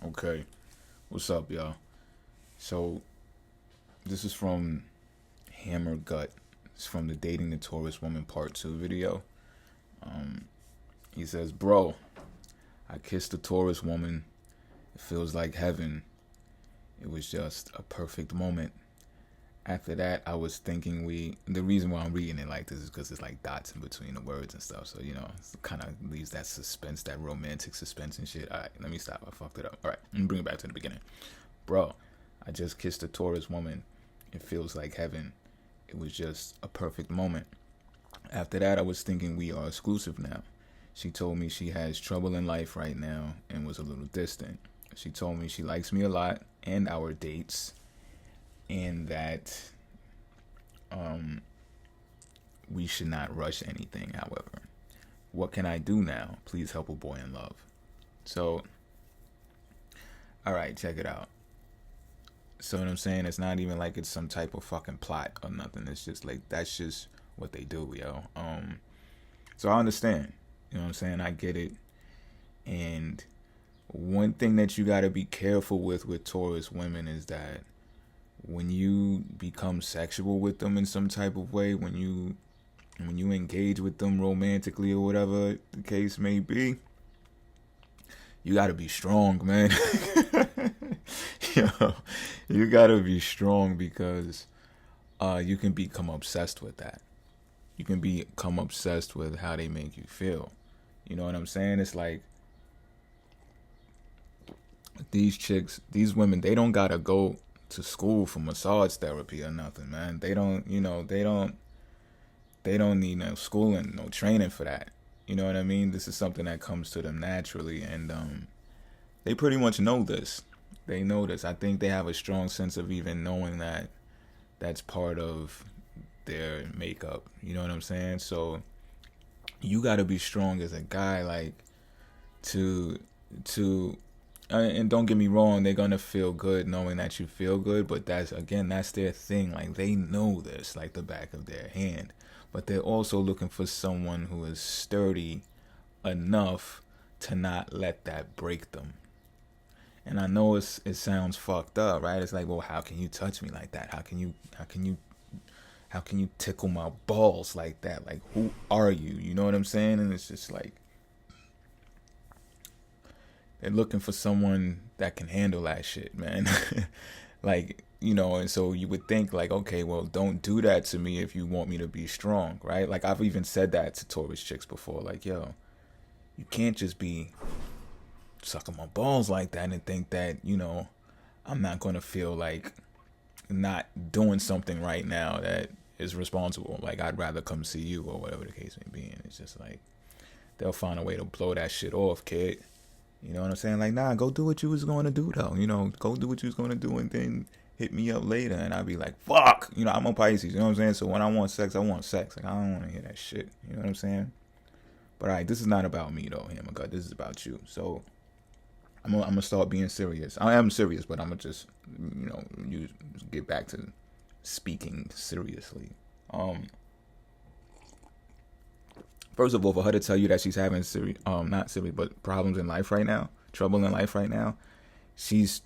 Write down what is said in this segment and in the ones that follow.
Okay, what's up, y'all? So this is from Hammer Gut. It's from the Dating the Taurus Woman Part 2 video. He says, "Bro, I kissed a Taurus woman. It feels like heaven. It was just a perfect moment. After that, I was thinking the reason why I'm reading it like this is because it's like dots in between the words and stuff. So, it kind of leaves that suspense, that romantic suspense and shit. All right, let me stop. I fucked it up. All right, let me bring it back to the beginning. Bro, I just kissed a Taurus woman. It feels like heaven. It was just a perfect moment. After that, I was thinking we are exclusive now. She told me she has trouble in life right now and was a little distant. She told me she likes me a lot and our dates, and that we should not rush anything, however. What can I do now? Please help a boy in love." So, all right, check it out. So what I'm saying, it's not even like it's some type of fucking plot or nothing. It's just like that's just what they do, yo. So I understand. You know what I'm saying? I get it. And one thing that you gotta be careful with Taurus women is that when you become sexual with them in some type of way, when you engage with them romantically or whatever the case may be, you gotta be strong, man. Yo, you gotta be strong because you can become obsessed with that. You can become obsessed with how they make you feel. You know what I'm saying? It's like these chicks, these women, they don't gotta go to school for massage therapy or nothing, man. They don't need no schooling, no training for that. You know what I mean? This is something that comes to them naturally, and they pretty much know this. They know this. I think they have a strong sense of even knowing that that's part of their makeup. You know what I'm saying? So you got to be strong as a guy, like to to. And don't get me wrong, they're gonna feel good knowing that you feel good, but that's their thing. Like they know this like the back of their hand, but they're also looking for someone who is sturdy enough to not let that break them. And I know it sounds fucked up, right? It's like, well, how can you touch me like that? How can you tickle my balls like that? Like, who are you? You know what I'm saying? And it's just like they're looking for someone that can handle that shit, man. Like, and so you would think like, okay, well, don't do that to me if you want me to be strong, right? Like I've even said that to Taurus chicks before, like, yo, you can't just be sucking my balls like that and think that, I'm not gonna feel like not doing something right now that is responsible. Like I'd rather come see you or whatever the case may be. And it's just like they'll find a way to blow that shit off, kid. You know what I'm saying? Like, nah, go do what you was going to do, though. Go do what you was going to do and then hit me up later. And I'd be like, fuck. I'm a Pisces. You know what I'm saying? So when I want sex, I want sex. Like, I don't want to hear that shit. You know what I'm saying? But, all right, this is not about me, though, Hammer God. This is about you. So I'm going to start being serious. I am serious, but I'm going to just, you get back to speaking seriously. First of all, for her to tell you that she's having not serious, but problems in life right now, trouble in life right now, she's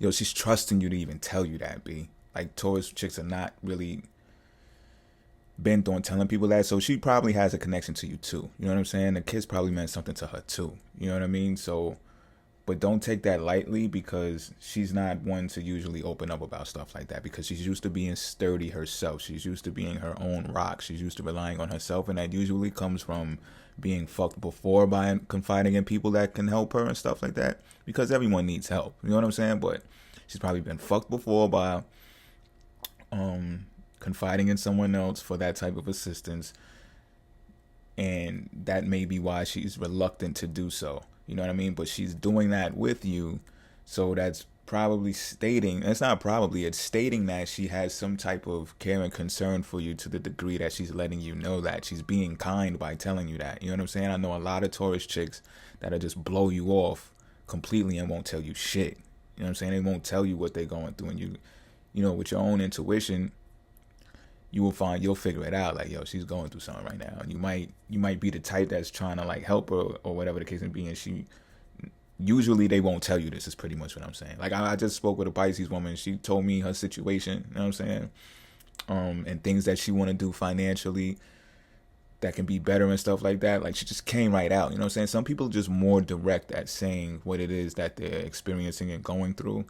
trusting you to even tell you that, B. Like Taurus chicks are not really bent on telling people that, so she probably has a connection to you too. You know what I'm saying? The kids probably meant something to her too. You know what I mean? So, but don't take that lightly because she's not one to usually open up about stuff like that because she's used to being sturdy herself. She's used to being her own rock. She's used to relying on herself, and that usually comes from being fucked before by confiding in people that can help her and stuff like that because everyone needs help. You know what I'm saying? But she's probably been fucked before by confiding in someone else for that type of assistance, and that may be why she's reluctant to do so. You know what I mean? But she's doing that with you, so that's probably stating, it's not probably, it's stating that she has some type of care and concern for you to the degree that she's letting you know that. She's being kind by telling you that. You know what I'm saying? I know a lot of Taurus chicks that'll just blow you off completely and won't tell you shit. You know what I'm saying? They won't tell you what they're going through, and with your own intuition, you'll figure it out. Like, yo, she's going through something right now, and you might be the type that's trying to like help her or whatever the case may be, and she Usually they won't tell you this, is pretty much what I'm saying. Like I just spoke with a Pisces woman. She told me her situation, you know what I'm saying? And things that she want to do financially that can be better and stuff like that. Like she just came right out, you know what I'm saying? Some people are just more direct at saying what it is that they're experiencing and going through.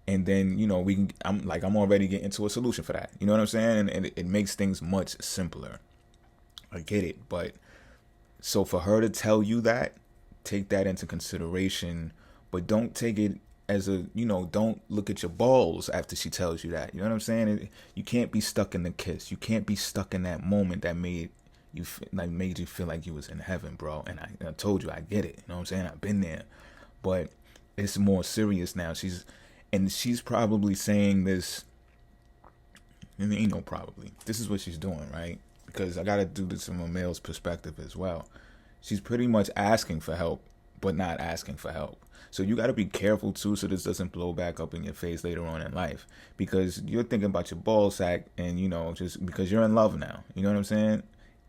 And then, you know, I'm already getting to a solution for that. You know what I'm saying? And it makes things much simpler. I get it. But so for her to tell you that, take that into consideration, but don't take it as a, you know, don't look at your balls after she tells you that. You know what I'm saying? You can't be stuck in the kiss. You can't be stuck in that moment that made you feel like you was in heaven, bro. And I told you, I get it. You know what I'm saying? I've been there. But it's more serious now. She's probably saying this, and ain't no probably. This is what she's doing, right? Because I got to do this from a male's perspective as well. She's pretty much asking for help, but not asking for help. So you got to be careful, too, so this doesn't blow back up in your face later on in life. Because you're thinking about your ball sack and, you know, just because you're in love now. You know what I'm saying?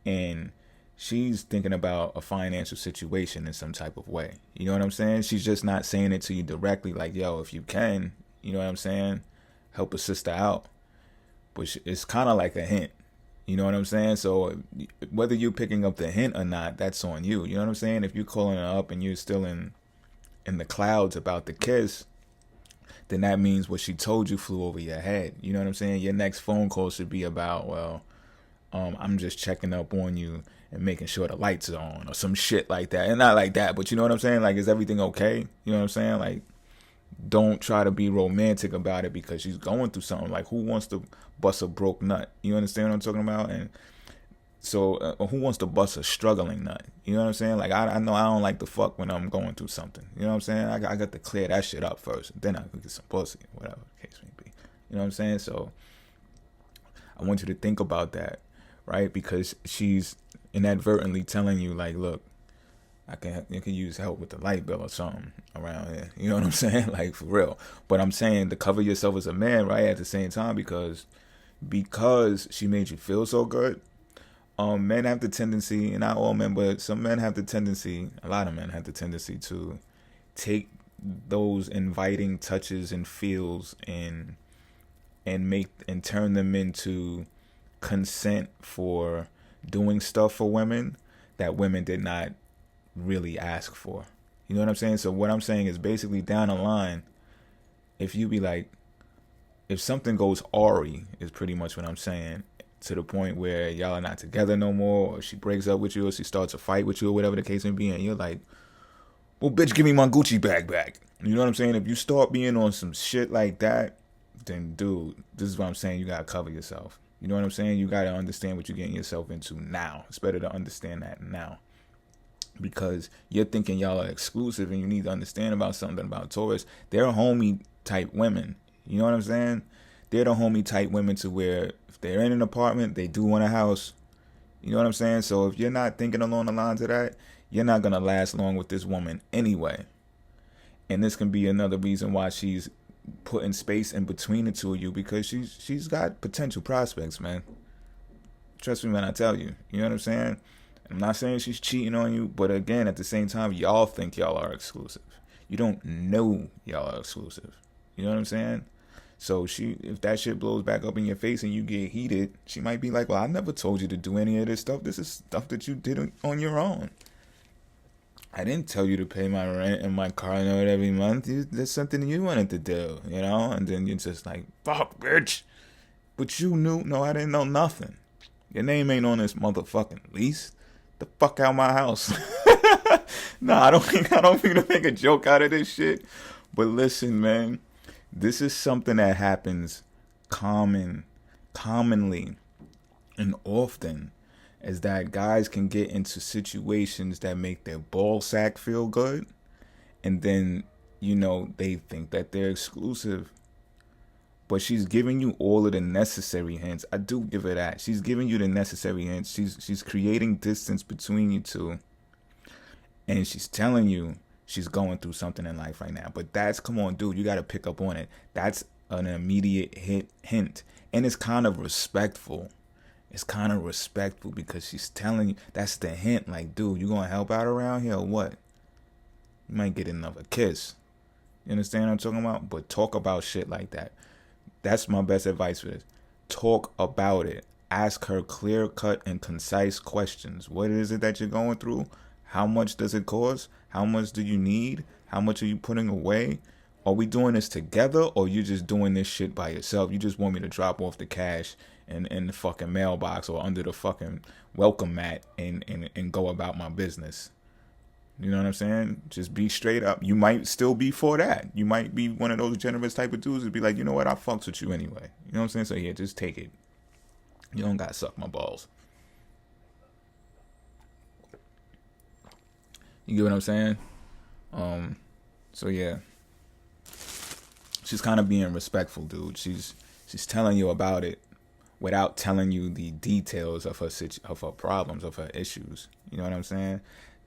And she's thinking about a financial situation in some type of way. You know what I'm saying? She's just not saying it to you directly like, yo, if you can, you know what I'm saying? Help a sister out. But it's kind of like a hint. You know what I'm saying? So whether you're picking up the hint or not, that's on you. You know what I'm saying? If you're calling her up and you're still in the clouds about the kiss, then that means what she told you flew over your head. You know what I'm saying? Your next phone call should be about, well, I'm just checking up on you and making sure the lights are on or some shit like that. And not like that, but you know what I'm saying? Like, is everything okay? You know what I'm saying? Like, don't try to be romantic about it because she's going through something. Like, who wants to bust a broke nut? You understand what I'm talking about? And so, who wants to bust a struggling nut? You know what I'm saying? Like, I know I don't like to fuck when I'm going through something. You know what I'm saying? I got to clear that shit up first. Then I can get some pussy, whatever the case may be. You know what I'm saying? So, I want you to think about that, right? Because she's inadvertently telling you, like, look, you can use help with the light bill or something around here. You know what I'm saying? Like, for real. But I'm saying to cover yourself as a man, right, at the same time, because she made you feel so good. Men have the tendency, and not all men, but some men have the tendency, a lot of men have the tendency to take those inviting touches and feels and turn them into consent for doing stuff for women that women did not really ask for. You know what I'm saying? So what I'm saying is basically down the line, if you be like, if something goes awry, is pretty much what I'm saying, to the point where y'all are not together no more, or she breaks up with you, or she starts a fight with you, or whatever the case may be, and you're like, well, bitch, give me my Gucci bag back. You know what I'm saying? If you start being on some shit like that, then dude, this is what I'm saying, you gotta cover yourself. You know what I'm saying? You gotta understand what you're getting yourself into now. It's better to understand that now. Because you're thinking y'all are exclusive, and you need to understand about something about Taurus. They're homie type women. You know what I'm saying? They're the homie type women to where if they're in an apartment, they do want a house. You know what I'm saying? So if you're not thinking along the lines of that, you're not going to last long with this woman anyway. And this can be another reason why she's putting space in between the two of you, because she's got potential prospects, man. Trust me when I tell you. You know what I'm saying? I'm not saying she's cheating on you, but again, at the same time, y'all think y'all are exclusive. You don't know y'all are exclusive. You know what I'm saying? So if that shit blows back up in your face and you get heated, she might be like, well, I never told you to do any of this stuff. This is stuff that you did on your own. I didn't tell you to pay my rent and my car note every month. That's something you wanted to do, you know? And then you're just like, fuck, bitch. But you knew. No, I didn't know nothing. Your name ain't on this motherfucking lease. The fuck out my house. Nah, I don't mean to make a joke out of this shit. But listen, man. This is something that happens commonly and often, is that guys can get into situations that make their ball sack feel good, and then, you know, they think that they're exclusive. But she's giving you all of the necessary hints. I do give her that. She's giving you the necessary hints. She's creating distance between you two, and she's telling you she's going through something in life right now. But come on, dude, you got to pick up on it. That's an immediate hint. And it's kind of respectful. It's kind of respectful because she's telling you, that's the hint. Like, dude, you going to help out around here or what? You might get another kiss. You understand what I'm talking about? But talk about shit like that. That's my best advice for this. Talk about it. Ask her clear cut and concise questions. What is it that you're going through? How much does it cost? How much do you need? How much are you putting away? Are we doing this together, or you just doing this shit by yourself? You just want me to drop off the cash in the fucking mailbox or under the fucking welcome mat and go about my business. You know what I'm saying? Just be straight up. You might still be for that. You might be one of those generous type of dudes and be like, you know what, I fucks with you anyway. You know what I'm saying? So yeah, just take it. You don't gotta suck my balls. You get what I'm saying? So yeah. She's kind of being respectful, dude. She's telling you about it without telling you the details of her problems, of her issues. You know what I'm saying?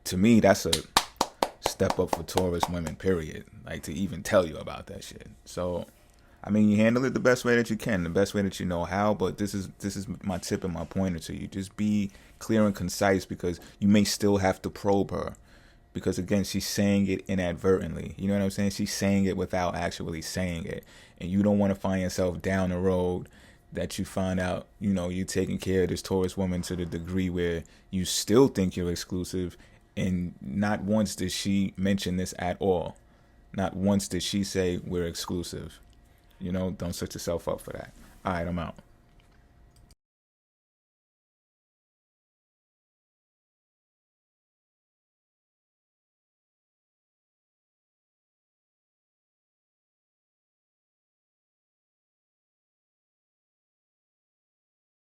To me, that's a step up for Taurus women, period. Like, to even tell you about that shit. So, I mean, you handle it the best way that you can, the best way that you know how, but this is my tip and my pointer to you. Just be clear and concise, because you may still have to probe her. Because, again, she's saying it inadvertently. You know what I'm saying? She's saying it without actually saying it. And you don't want to find yourself down the road that you find out, you know, you're taking care of this Taurus woman to the degree where you still think you're exclusive. And not once did she mention this at all. Not once did she say we're exclusive. You know, don't set yourself up for that. All right, I'm out.